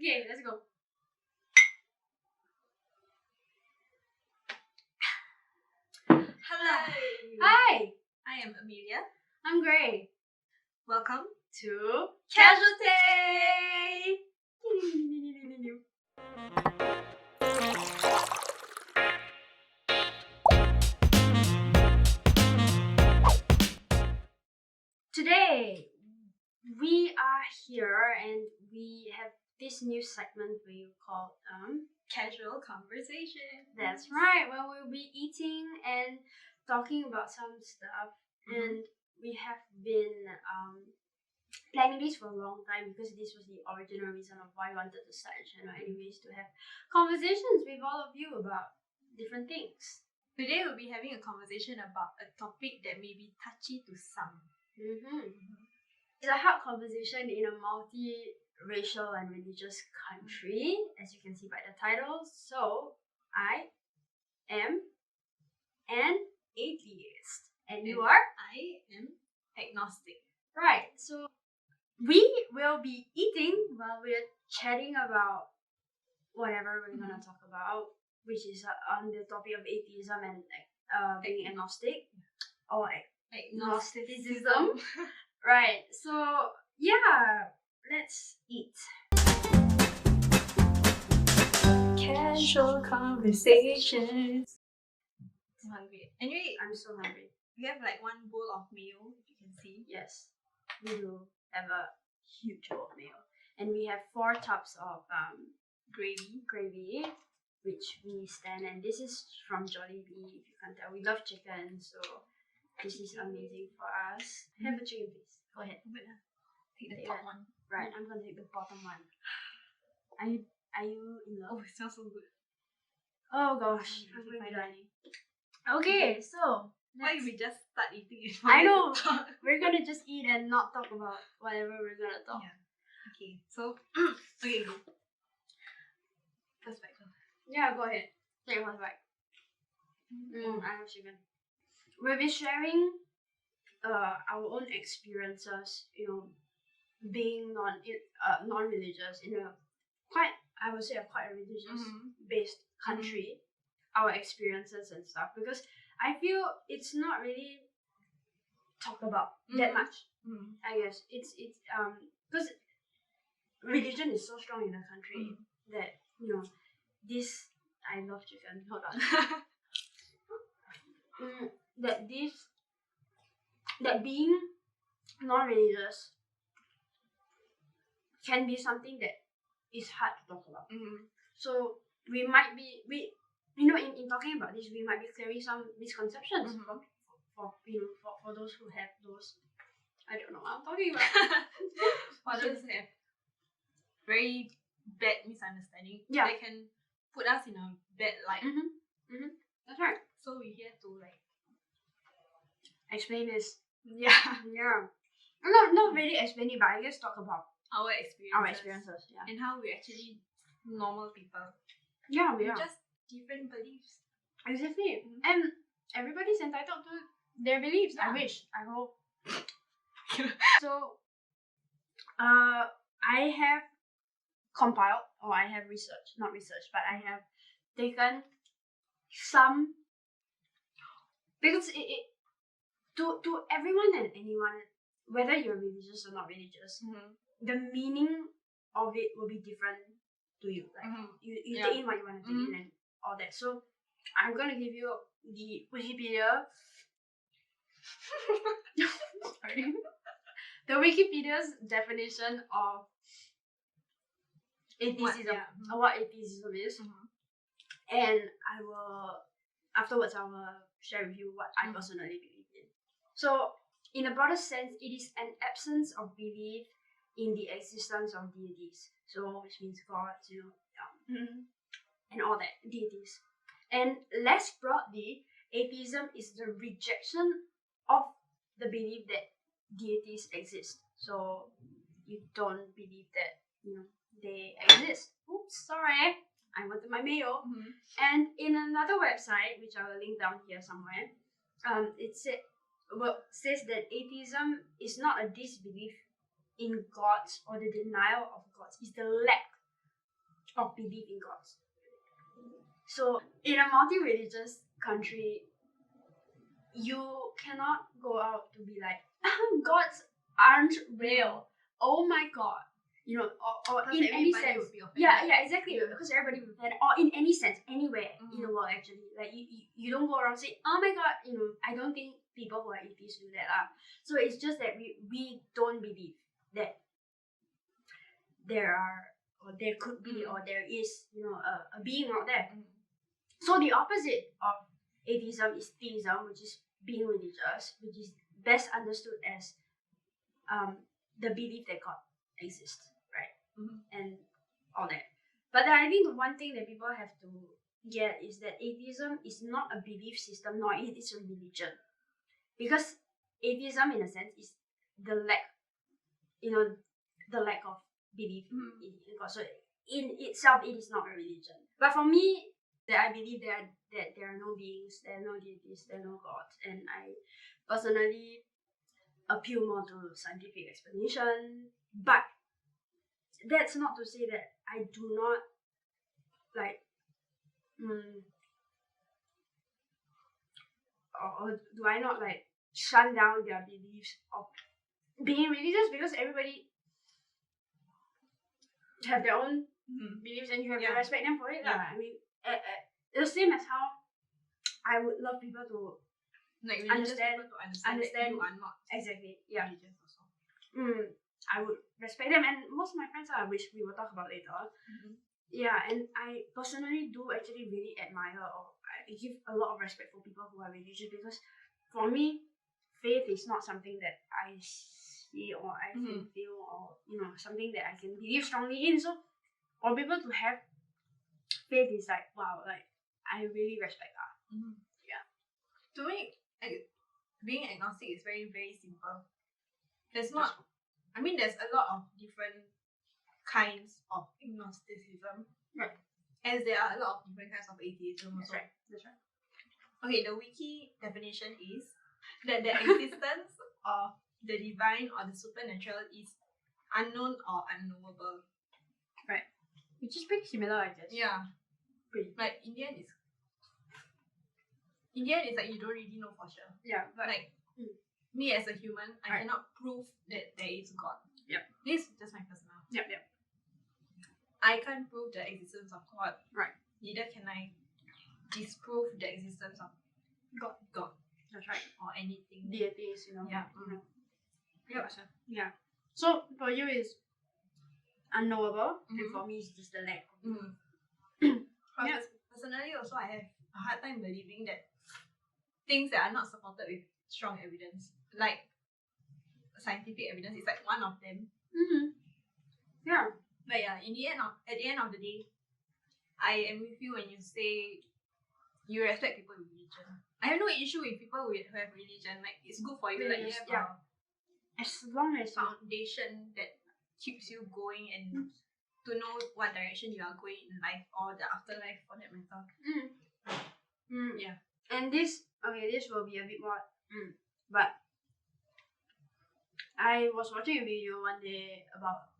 Okay, let's go. Hello. Hi, I am Amelia. I'm Gray. Welcome To Casualty. Today, we are here and we have this new segment we call Casual conversation. That's right, where we'll be eating and talking about some stuff. And we have been planning this for a long time because this was the original reason of why I wanted to start a channel anyways, to have conversations with all of you about different things. Today we'll be having a conversation about a topic that may be touchy to some. It's a hard conversation in a multi-racial and religious country, as you can see by the title. So, I am an atheist. And you are? I am agnostic. Right. So, we will be eating while we're chatting about whatever we're going to talk about, which is on the topic of atheism and being agnostic or agnosticism. Right, so yeah, let's eat. Casual conversations. I'm hungry. Anyway, I'm so hungry. we have like one bowl of meal, if you can see. Yes, we do have a huge bowl of meal. And we have 4 tubs of gravy, which we stand. And this is from Jollibee, if you can tell. We love chicken, so this is amazing for us. Have a chicken, please. Go ahead. Take the top one. Right, I'm gonna take the bottom one. Are you in love? Oh, it smells so good. Oh gosh, I'm going to be dying. Okay, so why we just start eating? I know. We're gonna just eat and not talk about whatever we're gonna talk. Yeah. Okay, so okay, go. First bite. Yeah, go ahead. Take one bite. I have chicken. We'll be sharing our own experiences, being non-religious in a quite a religious based country, our experiences and stuff, because I feel it's not really talked about that much. I guess it's because religion is so strong in the country that this I love chicken. Hold on. that being non-religious can be something that is hard to talk about. So we might be in talking about this, we might be clearing some misconceptions for those who have those. I don't know what I'm talking about. For those who have very bad misunderstanding, Yeah, they can put us in a bad light. That's right. So we have to like explain this. Yeah. Not really explain it, but I guess talk about our experiences. Yeah. And how we're actually normal people. Yeah, we We're are. just different beliefs. Exactly. And everybody's entitled to their beliefs. Yeah. I wish. I hope. So, I have compiled, or I have not researched, but I have taken some, because to everyone and anyone, whether you're religious or not religious, the meaning of it will be different to you. Like you take in what you want to take in and all that. So I'm gonna give you the Wikipedia. Sorry. The Wikipedia's definition of atheism, or what atheism is, and afterwards I will share with you what I personally believe in. So, in a broader sense, it is an absence of belief in the existence of deities. So, which means gods, and all that, deities. And less broadly, atheism is the rejection of the belief that deities exist. So, you don't believe that, they exist. Oops, sorry. I wanted my mail. And in another website, which I will link down here somewhere, it says that atheism is not a disbelief in gods or the denial of gods. It's the lack of belief in gods. So in a multi-religious country, you cannot go out to be like, gods aren't real. Oh my god. You know, or in any sense. Yeah, exactly. Yeah. Because everybody will offend. Or in any sense, anywhere in the world actually. Like you don't go around saying, oh my god, you know, I don't think people who are atheists do that. So it's just that we don't believe that there are, or there could be, or there is, you know, a being out there. So the opposite of atheism is theism, which is being religious, which is best understood as the belief that God exists, right? And all that. But then I think the one thing that people have to get is that atheism is not a belief system, nor it is a religion. Because atheism, in a sense, is the lack, you know, the lack of belief in God. So in itself, it is not a religion. But for me, that I believe that there are no beings, there are no deities, there are no gods, and I personally appeal more to scientific explanation. But that's not to say that I do not like or do I not like shut down their beliefs of being religious, because everybody have their own beliefs and you have to respect them for it. I mean, the same as how I would love people to like understand that you are not exactly religious also. I would respect them, and most of my friends are, which we will talk about later. Yeah, and I personally do actually really admire, or I give a lot of respect for people who are religious, because for me, faith is not something that I see or I can feel, or you know, something that I can believe strongly in. So for people to have faith is like, wow, like I really respect that. Yeah. To me, being agnostic is very, very simple. There's a lot of different kinds of agnosticism. Right. As there are a lot of different kinds of atheism also. That's right. Okay, the wiki definition is that the existence of the divine or the supernatural is unknown or unknowable. Right. Which is pretty similar, I guess. Yeah. Pretty. Like in the end it's like you don't really know for sure. Yeah, but like me as a human, I cannot prove that there is God. Yep. This is just my personal. Yep. I can't prove the existence of God. Right. Neither can I disprove the existence of God. That's right. Or anything. Deities, you know. Yeah. Yeah. Yeah. So for you is unknowable, and for me it's just the lack. Personally also, I have a hard time believing that things that are not supported with strong evidence, like scientific evidence, is like one of them. Yeah. But yeah, at the end of the day, I am with you when you say you respect people with religion. I have no issue with people who have religion. Like, it's good for you. Like, you have as long as foundation that keeps you going and to know what direction you are going in life, or the afterlife for that matter. Yeah. And this will be a bit more but I was watching a video one day about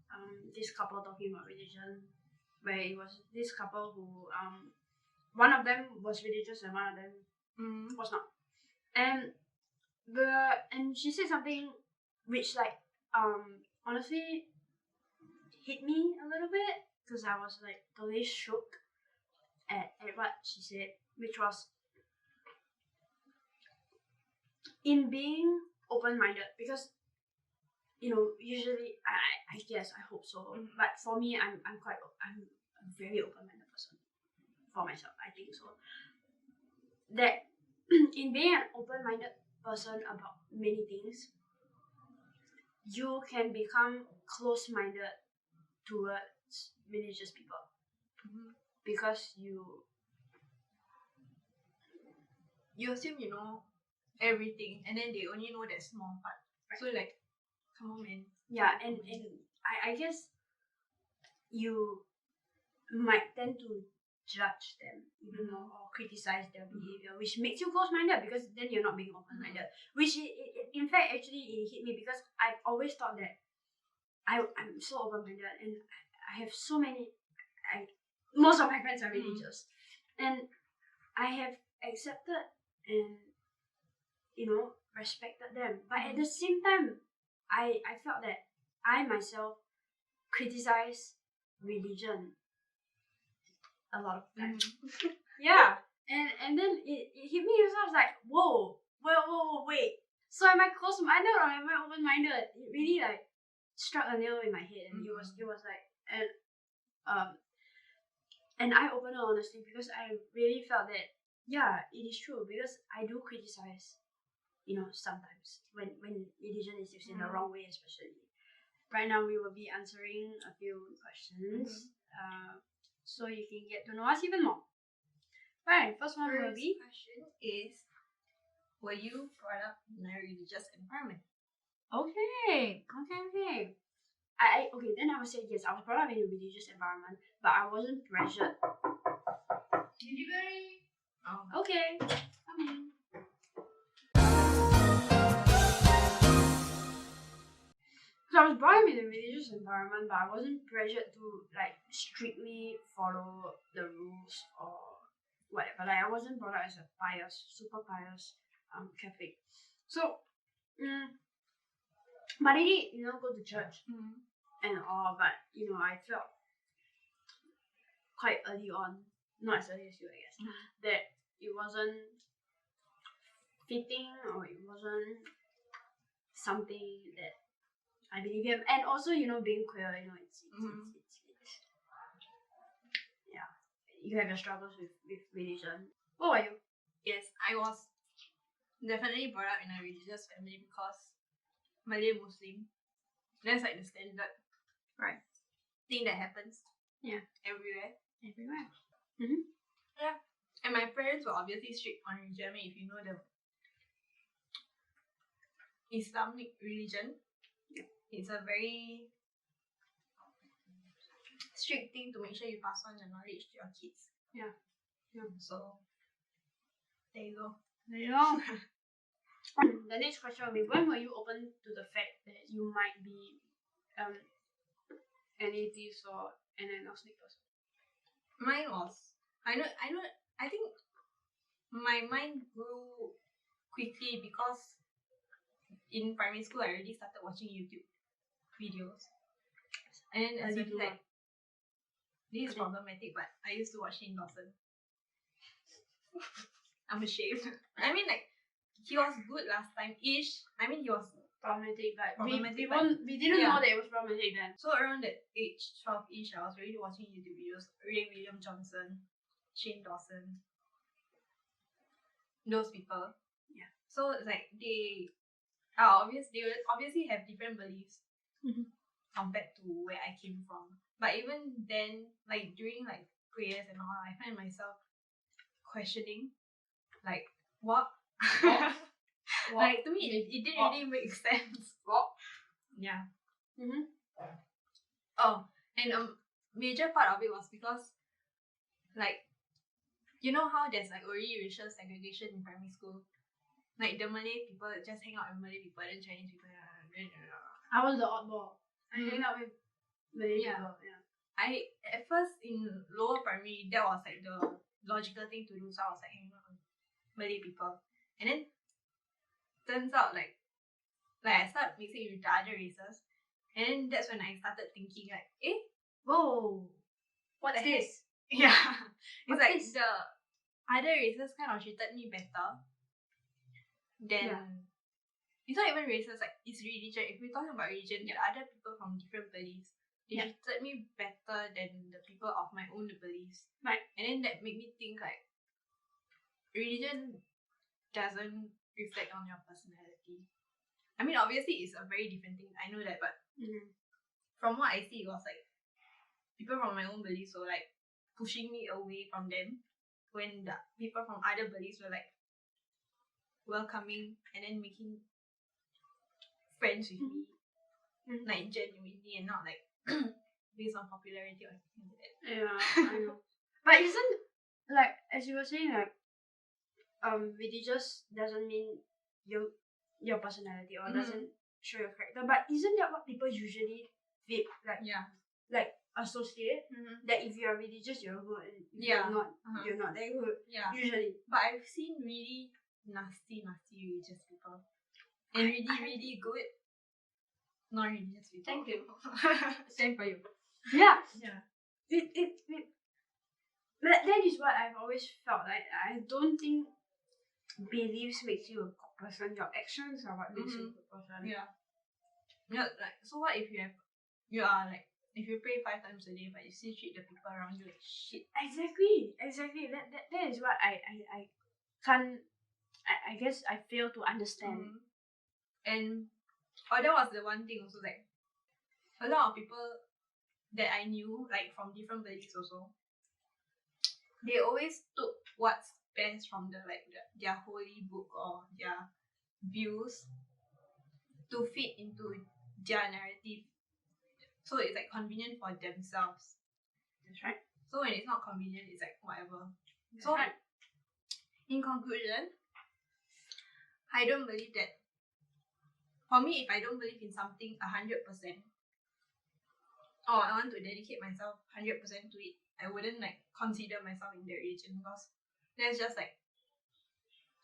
this couple talking about religion, where it was this couple who one of them was religious and one of them was not, and she said something which like honestly hit me a little bit, because I was like totally shook at what she said, which was in being open-minded, because you know, usually I guess, I hope so, but for me I'm a very open-minded person for myself. I think so, that in being an open-minded person about many things, you can become close-minded towards religious people, because you assume you know everything, and then they only know that small part. So like, come on, man. Yeah, and I guess you might tend to judge them even more, or criticize their behavior, which makes you close-minded, because then you're not being open-minded. Which in fact actually it hit me, because I've always thought that I'm so open-minded, and I have so many most of my friends are religious, and I have accepted and respected them. But at the same time, I felt that I myself criticize religion a lot of times. Yeah, and then it hit me. So I was like, whoa, wait. So am I close-minded or am I open-minded? It really like struck a nail in my head, and it was like an eye-opener, honestly, because I really felt that it is true, because I do criticize, sometimes when religion is used in the wrong way, especially. Right now we will be answering a few questions, so you can get to know us even more. Right, first one will be. Question is, were you brought up in a religious environment? Okay. Then I would say yes. I was brought up in a religious environment, but I wasn't pressured. Delivery. Okay. Coming. So I was brought up in a religious environment, but I wasn't pressured to like strictly follow the rules or whatever. Like I wasn't brought up as a super pious Catholic. So, but I did, go to church and all. But I felt quite early on, not as early as you, I guess, that it wasn't fitting or it wasn't something that I believe in. And also, being queer, it's yeah, you have your struggles with religion. What about you? Yes, I was definitely brought up in a religious family because Malay Muslim. That's like the standard thing that happens. Yeah. Everywhere. Yeah. And my parents were obviously strict on religion. If you know the Islamic religion, it's a very strict thing to make sure you pass on your knowledge to your kids. Yeah. So there you go. The next question will be, when were you open to the fact that you might be an atheist or an agnostic person? Mine was, I think my mind grew quickly because in primary school I already started watching YouTube videos. And then especially like, this is problematic, but I used to watch Shane Dawson. I'm ashamed. I mean, like, he was good last time-ish. I mean, he was problematic, but we didn't know that it was problematic then. So around that age, 12-ish, I was already watching YouTube videos. Ray William Johnson, Shane Dawson, those people. Yeah. So it's like they obviously have different beliefs compared to where I came from. But even then, like during like prayers and all, I find myself questioning, like, what? Like to me, it didn't really make sense. Yeah. Oh, and major part of it was because, like, you know how there's like already racial segregation in primary school. Like the Malay people just hang out with Malay people, and Chinese people. I was the oddball. I hang out with Malay people. Yeah. I at first in lower primary, that was like the logical thing to do. So I was like hanging out with Malay people, and then turns out like I started mixing with the other races, and then that's when I started thinking like, whoa, what's this? Yeah, it's like the other races kind of treated me better than. It's not even races, like it's religion. If we're talking about religion, there are other people from different beliefs. They treated me better than the people of my own beliefs. Right. And then that made me think like, religion doesn't reflect on your personality. I mean, obviously it's a very different thing. I know that, but from what I see, it was like people from my own beliefs were like pushing me away from them, when the people from other beliefs were like welcoming and then making friends with me, like genuinely, and not like based on popularity or something like that. Yeah, I know. But isn't, like, as you were saying, like, religious doesn't mean your personality or doesn't show your character. But isn't that what people usually feel like? Yeah. Like associate that if you're religious, you're good, and if Yeah. you're not that good. Yeah. Usually. But I've seen really nasty religious people. And really good non-religious people. Thank you. Same for you. Yeah. Yeah. That is what I've always felt like. I don't think beliefs makes you a good person. Your actions are what makes you a good person. Yeah. Yeah. Like, so what if you are like, if you pray 5 times a day but you still treat the people around you like shit? Exactly. That is what I can't. I guess I fail to understand. And that was the one thing also, like a lot of people that I knew, like from different beliefs also, they always took what's best from their holy book or their views to fit into their narrative. So it's like convenient for themselves. That's right. So when it's not convenient, it's like whatever. That's so right. In conclusion, I don't believe that. For me, if I don't believe in something 100%, or I want to dedicate myself 100% to it, I wouldn't like consider myself in the religion, because that's just like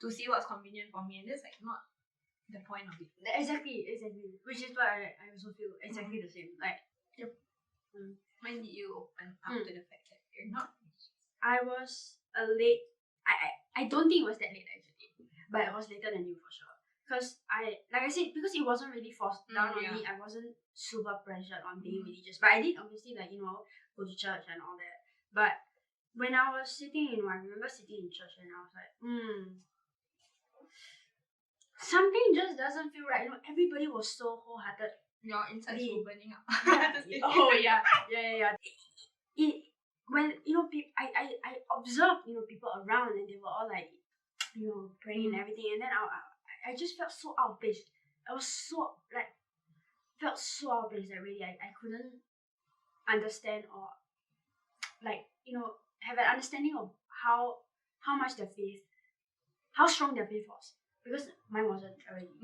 to see what's convenient for me, and that's like not the point of it. Exactly. Which is why I also feel exactly the same. Like, yep. When did you open up to the fact that you're not religious? I was a late. I don't think it was that late actually, but it was later than you for sure. Because like I said, because it wasn't really forced down on me, I wasn't super pressured on being religious. But I did obviously go to church and all that. But when I was sitting, I remember sitting in church and I was like, something just doesn't feel right. Everybody was so wholehearted. Your insides were burning up. Oh yeah. When I observed people around and they were all like praying and everything, and then I just felt so out of place. I was so felt so out of place that really I couldn't understand or have an understanding of how much their faith, how strong their faith was, because mine wasn't already.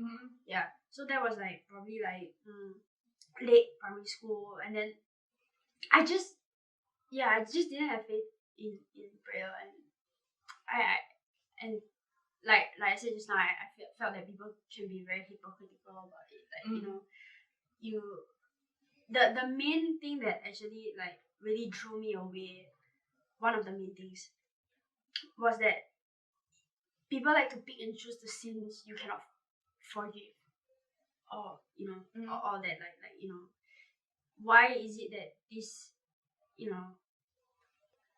Yeah, so that was probably late primary school, and then I just didn't have faith in prayer, and like I said just now, I felt that people can be very hypocritical about it. The main thing that actually really drew me away, one of the main things, was that people like to pick and choose the sins you cannot forgive, or or all that, why is it that this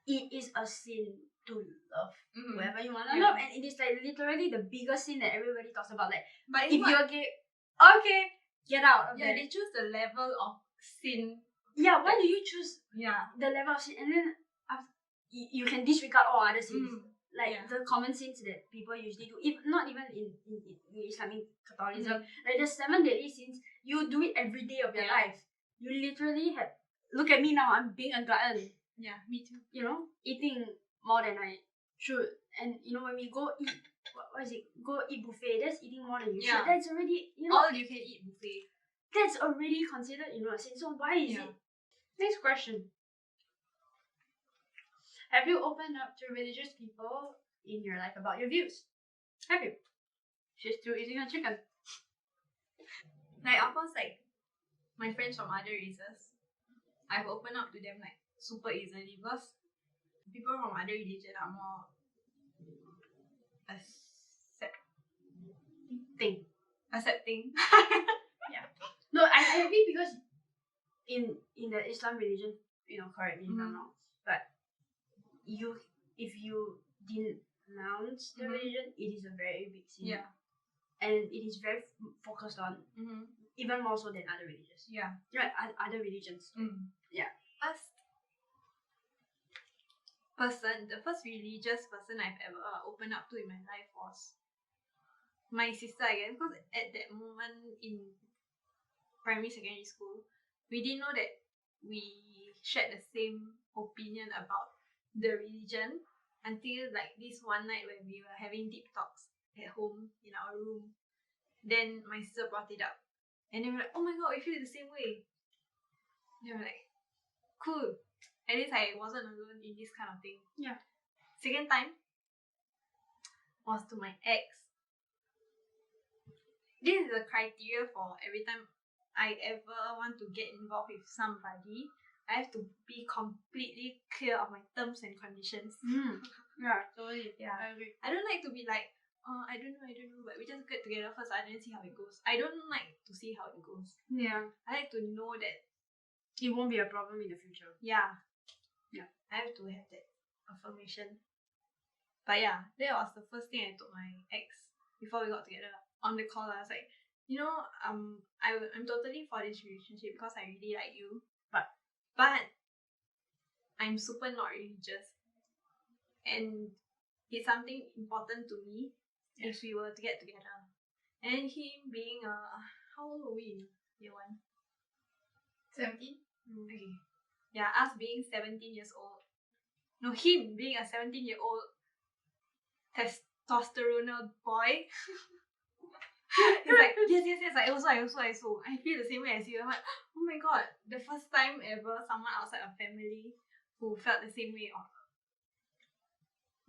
it is a sin to love whoever you want to love, and it is literally the biggest sin that everybody talks about. But if you're gay, okay, get out of there. They choose the level of sin. Yeah, why do you choose the level of sin, and then you can disregard all other sins, the common sins that people usually do, if not even in Islamic Catholicism, the 7 deadly sins, you do it every day of your life. You literally have, look at me now, I'm being a glutton. Yeah, me too. Eating more than I should, and when we go eat, what is it? Go eat buffet. That's eating more than you should. That's already all you can eat buffet. That's already considered a sin. So why is it? Next question. Have you opened up to religious people in your life about your views? Have you? She's still eating her chicken. Of course, my friends from other races, I've opened up to them super easily, because people from other religion are more accepting. Yeah. No, I think because in the Islam religion, correct me if I'm wrong, but if you denounce the religion, it is a very big sin. Yeah. And it is very focused on, even more so than other religions. Yeah. Other religions. Yeah. The first religious person I've ever opened up to in my life was my sister again, because at that moment in primary secondary school, we didn't know that we shared the same opinion about the religion until this one night when we were having deep talks at home in our room. Then my sister brought it up, and they were like, "Oh my god, we feel the same way." They were like, cool. At least I wasn't alone in this kind of thing. Yeah. Second time was to my ex. This is the criteria for every time I ever want to get involved with somebody. I have to be completely clear of my terms and conditions. Yeah, totally. Yeah. I agree. I don't like to be like, oh, I don't know, but we just get together first and then see how it goes. I don't like to see how it goes. Yeah. I like to know that, It won't be a problem in the future. yeah. Yeah. I have to have that affirmation. But yeah, that was the first thing I told my ex before we got together. On the call, I was like, I'm totally for this relationship because I really like you. But I'm super not religious. And it's something important to me if we were to get together. And him being how old were we in year 1? 17? Okay. Yeah, us being 17 years old. No, him being a 17-year-old testosteronal boy. It's like, yes, I also. I feel the same way as you. I'm like, oh my god, the first time ever someone outside of family who felt the same way.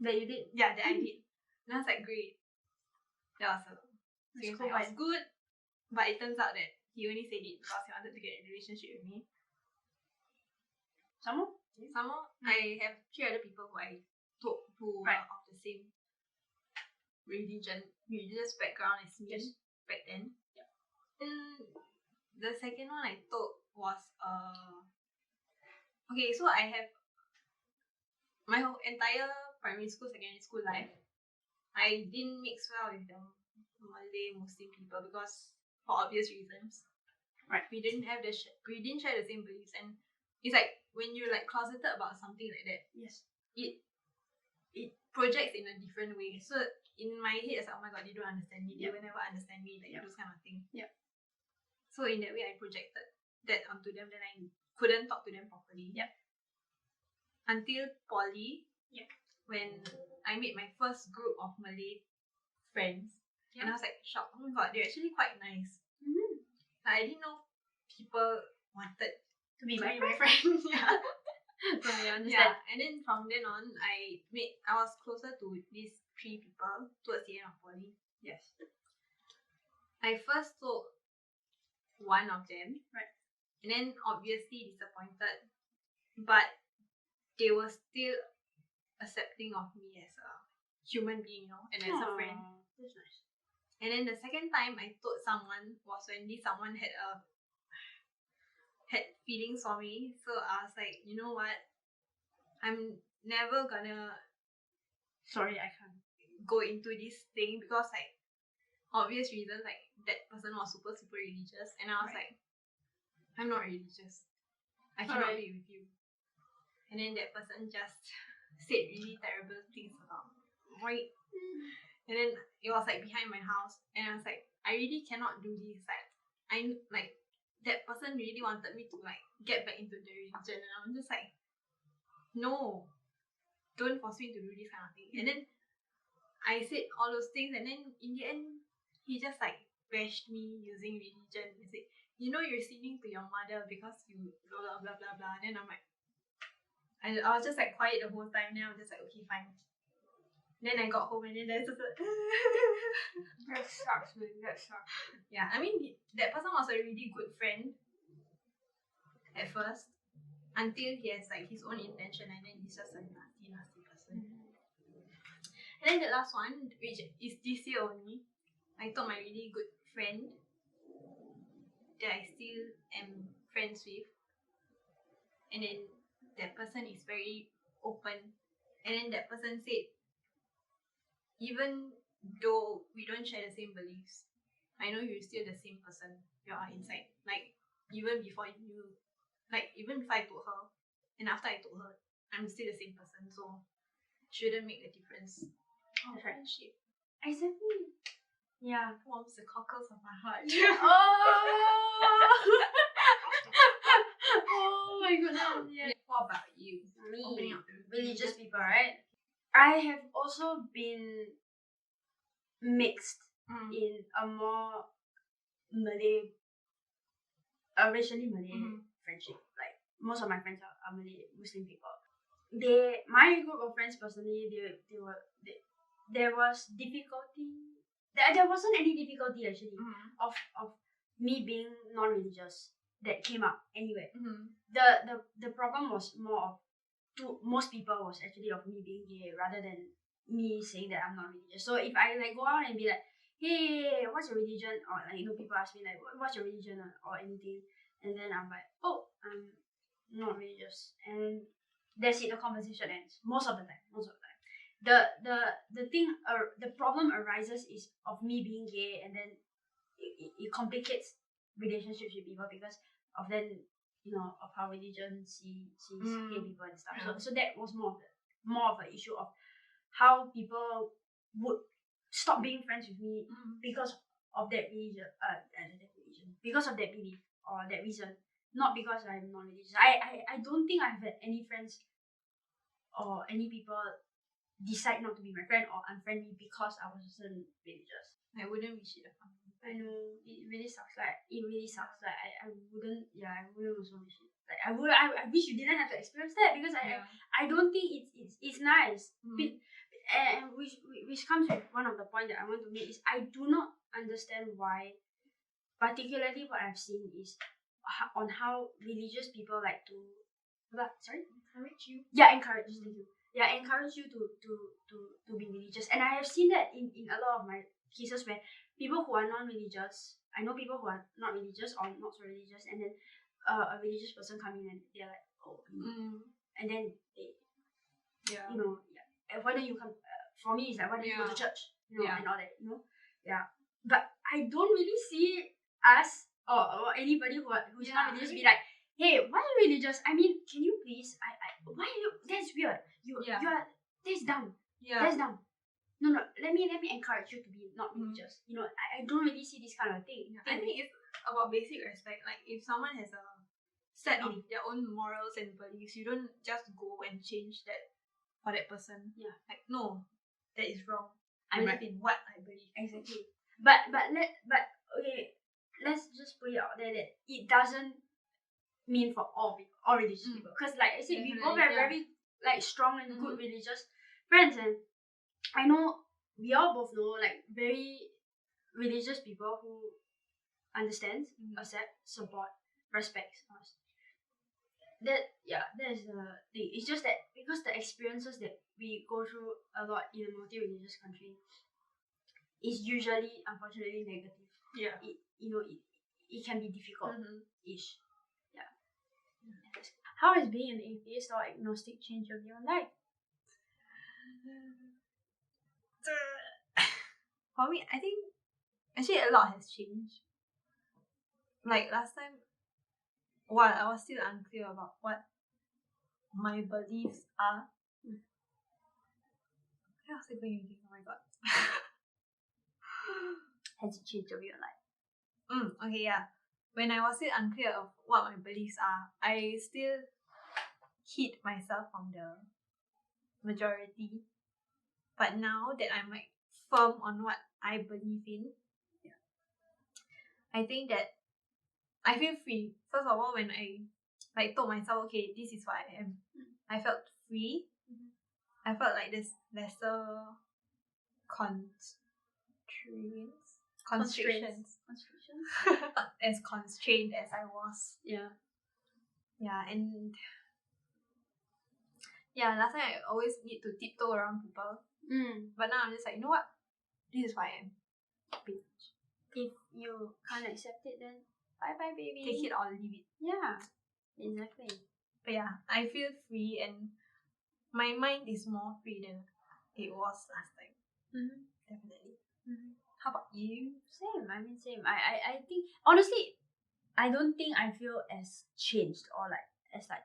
That you did? Yeah, that I did. And I was like, great. That was That's cool. It was good, but it turns out that he only said it because he wanted to get in a relationship with me. Some more? I have 3 other people who I talk who are of the same religious background as me back then. Yeah. And the second one I told was okay, so I have my whole entire primary school, secondary school life, I didn't mix well with the Malay Muslim people because for obvious reasons. Right. We didn't share the same beliefs, and it's like when you're like closeted about something like that. Yes. It projects in a different way. So in my head, it's like, oh my god, they don't understand me. They will never understand me. Like those kind of thing. Yeah. So in that way, I projected that onto them. Then I couldn't talk to them properly. Yeah. Until poly. Yeah. When I made my first group of Malay friends, and I was like shocked. Oh my god, they're actually quite nice. I didn't know people wanted To be my my friend. Yeah. I understand. Yeah, and then from then on, I was closer to these 3 people towards the end of poly. Yes. I first told one of them, right, and then obviously disappointed, but they were still accepting of me as a human being, and as a friend. That's nice. And then the second time I told someone was when this someone had feelings for me. So I was like, you know what? I'm never gonna Sorry, I can't go into this thing because like obvious reasons, like that person was super religious, and I was like, I'm not religious. I cannot be with you. And then that person just said really terrible things about me. And then it was like behind my house, and I was like, I really cannot do this. Like that person really wanted me to like get back into the religion, and I'm just like, no, don't force me to do this kind of thing. And then I said all those things, and then in the end, he just like bashed me using religion. He said, you're sinning to your mother because you blah blah blah blah. And then I'm like, I was just like quiet the whole time. Then I was just like, okay, fine. Then I got home, and then there's just like That sucks, man. That sucks. Yeah, I mean that person was a really good friend at first, until he has like his own intention, and then he's just a nasty person. And then the last one, which is this year only, I told my really good friend that I still am friends with, and then that person is very open, and then that person said, even though we don't share the same beliefs, I know you're still the same person you are inside. Like even before you, like even if I told her, and after I told her, I'm still the same person, so shouldn't make a difference. Friendship. Exactly. Yeah. Warms the cockles of my heart. Oh my goodness. Yeah. What about you? Me. Opening up to Religious people, right? I have also been mixed in a more Malay, racially Malay friendship. Like most of my friends are Malay Muslim people. My group of friends personally, there was difficulty. There wasn't any difficulty actually of me being non-religious that came up anyway. The problem was more of, to most people, was actually of me being gay rather than me saying that I'm not religious. So if I like go out and be like, hey, what's your religion, or like, people ask me like, what's your religion, or anything, and then I'm like, oh, I'm not religious, and that's it, the conversation ends most of the time. The problem arises is of me being gay, and then it complicates relationships with people because of then, of how religion sees gay people and stuff. So that was more of an issue of how people would stop being friends with me because of that religion, because of that belief or that reason, not because I'm non-religious. I don't think I've had any friends or any people decide not to be my friend or unfriend me because I wasn't religious. I wouldn't wish it upon you. I know, it really sucks. Like, it really sucks. Like, I wouldn't also wish it. Like, I wish you didn't have to experience that, because I don't think it's nice. And which comes with one of the points that I want to make is, I do not understand why, particularly what I've seen is on how religious people like to Encourage you. Encourage you to be religious. And I have seen that in a lot of my cases where people who are non-religious, I know people who are not religious or not so religious, and then a religious person come in and they're like, oh, and then they, why don't you come? For me, it's like, why don't you go to church? And all that, But I don't really see us or anybody who's not religious be like, hey, why are you religious? I mean, can you please? Why are you? That's weird. You are. That's dumb. That's dumb. No. Let me encourage you to be not religious. I don't really see this kind of thing. I think it's about basic respect. Like, if someone has a set of their own morals and beliefs, you don't just go and change that for that person. Like, no, that is wrong. I believe in what I believe. Exactly. But okay, let's just put it out there that it doesn't mean for all people, all religious people. Because like I said, we both have very like strong and good religious friends, and I know we all both know like very religious people who understands, accept, support, respects us. That is the thing. It's just that because the experiences that we go through a lot in a multi-religious country is usually, unfortunately, negative. It can be difficult-ish. How has being an atheist or agnostic changed your view on life? For me, I think actually a lot has changed. Like last time, while I was still unclear about what my beliefs are. What else was I thinking? Oh my god. Has it changed your view on life? Okay, yeah. When I was still unclear of what my beliefs are, I still hid myself from the majority. But now that I'm like firm on what I believe in, I think that I feel free. First of all, when I like told myself, okay, this is what I am, I felt free. I felt like there's lesser constrictions. Not as constrained as I was. And last time I always need to tiptoe around people. But now I'm just like, you know what? This is who I am. If you can't accept it, then bye baby. Take it or leave it. Yeah, exactly. But I feel free, and my mind is more free than it was last time. Definitely. How about you? Same. I think, honestly, I don't think I feel as changed or like as like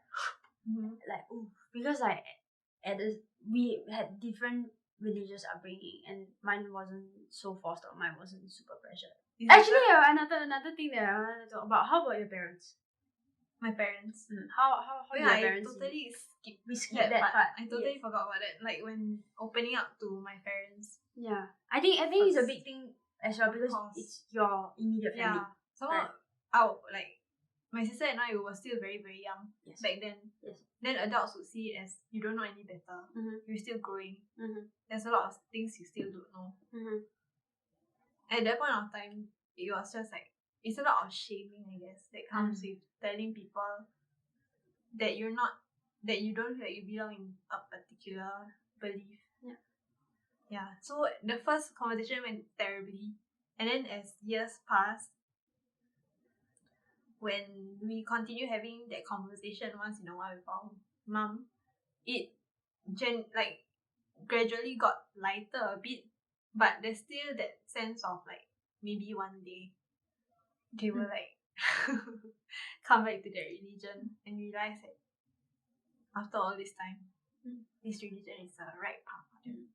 like because like we had different religious upbringing, and mine wasn't so forced or mine wasn't super pressured. Actually, another thing that I wanted to talk about. How about your parents? My parents. How your parents? We skipped that part. I totally forgot about that. Like when opening up to my parents. Yeah, I think it's a big thing as well because it's your immediate family. So right? my sister and I were still very, very young back then. Yes. Then adults would see it as you don't know any better. You're still growing. There's a lot of things you still don't know. At that point of time, it was just like, it's a lot of shaming, I guess, that comes with telling people that you don't feel like you belong in a particular belief. Yeah. So the first conversation went terribly, and then as years passed, when we continue having that conversation once in a while with our mum, it gradually got lighter a bit, but there's still that sense of like maybe one day they will like come back to their religion and realize that after all this time, this religion is the right path for them.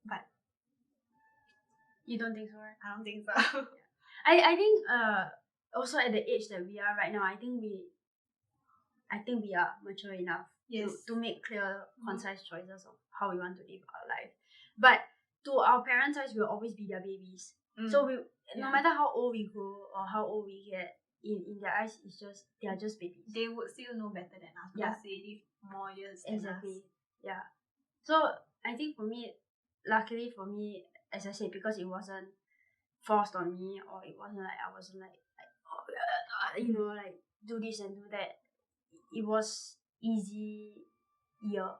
But you don't think so, right? I don't think so. I think also at the age that we are right now, I think we are mature enough to make clear, concise choices of how we want to live our life. But to our parents' eyes, we'll always be their babies. So we, no matter how old we grow or how old we get, in their eyes, they are just babies. They would still know better than us because they live more years than us. Yeah. So I think for me, luckily for me, as I said, because it wasn't forced on me, or it wasn't like I wasn't like like do this and do that. It was easier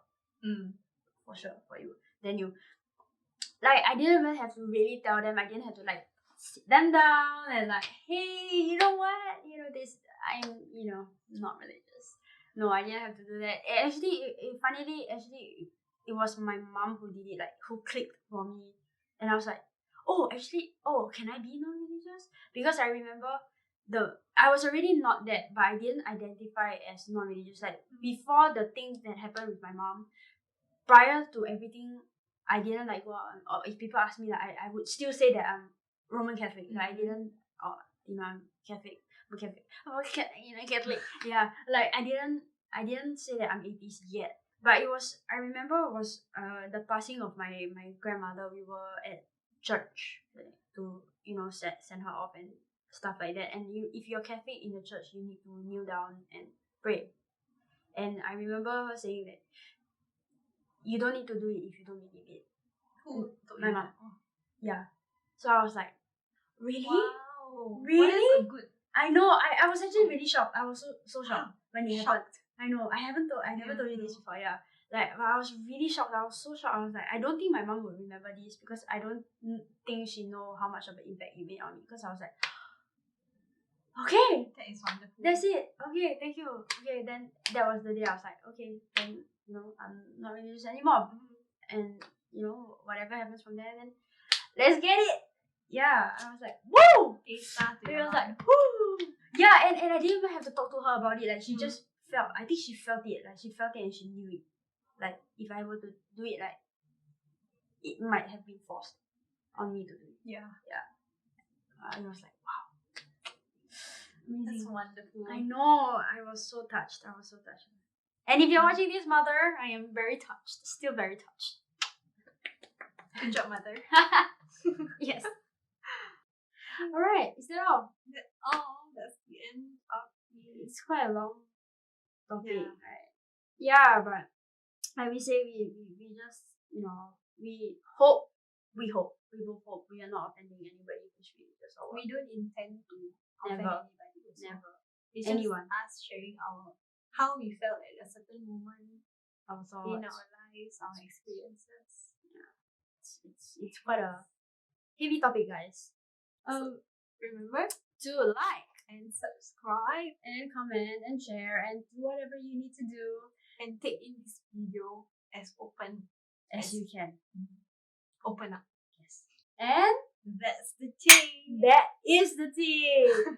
for sure for you. Then you I didn't even have to really tell them. I didn't have to like sit them down and like, hey, you know what? This, I'm not religious. No, I didn't have to do that. Funnily, it was my mom who did it, like who clicked for me, and I was like, can I be non-religious? Because I remember I was already not that, but I didn't identify as non-religious. Like before the things that happened with my mom, prior to everything, I didn't like go out, or if people ask me, like I would still say that I'm Roman Catholic. Like I didn't, I'm Catholic. I'm Catholic. Catholic. Yeah, like I didn't say that I'm atheist yet. But I remember it was the passing of my grandmother. We were at church to send her off and stuff like that. And if you're Catholic in the church, you need to kneel down and pray. And I remember her saying that you don't need to do it if you don't believe it. Who? My mom. Yeah. So I was like, really? Wow. Really? Well, that's a good. I know. I was actually really shocked. I was so shocked when it happened. I know. I never told you this before. Yeah. Like, I was really shocked. I was so shocked. I was like, I don't think my mom would remember this because I don't think she know how much of an impact it made on me. Because I was like, okay, that is wonderful. That's it. Okay, thank you. Okay, then that was the day I was like, okay, then I'm not religious anymore. And whatever happens from there, then let's get it. Yeah, I was like, woo! It was like, woo! Yeah, and I didn't even have to talk to her about it. Like she just felt. I think she felt it. Like she felt it and she knew it. Like if I were to do it, like it might have been forced on me to do it. Yeah. I was like, wow. Amazing. That's wonderful. I know. I was so touched. And if you're watching this, mother, I am very touched. Still very touched. Good job, mother. Yes. Alright, is that all? That's the end of It's quite a long topic, Yeah. right? Yeah, but like we say, we just, we hope we both hope we are not offending anybody who's religious or what. We don't intend to offend Never. anybody. Also. Never. It's Anyone. just us sharing how we felt at a certain moment Our thoughts. in our lives, our experiences. It's quite a heavy topic, guys. Remember To like and subscribe and comment and share and do whatever you need to do and take in this video as open as you can. Open up. Yes. And that's the thing. that is the thing.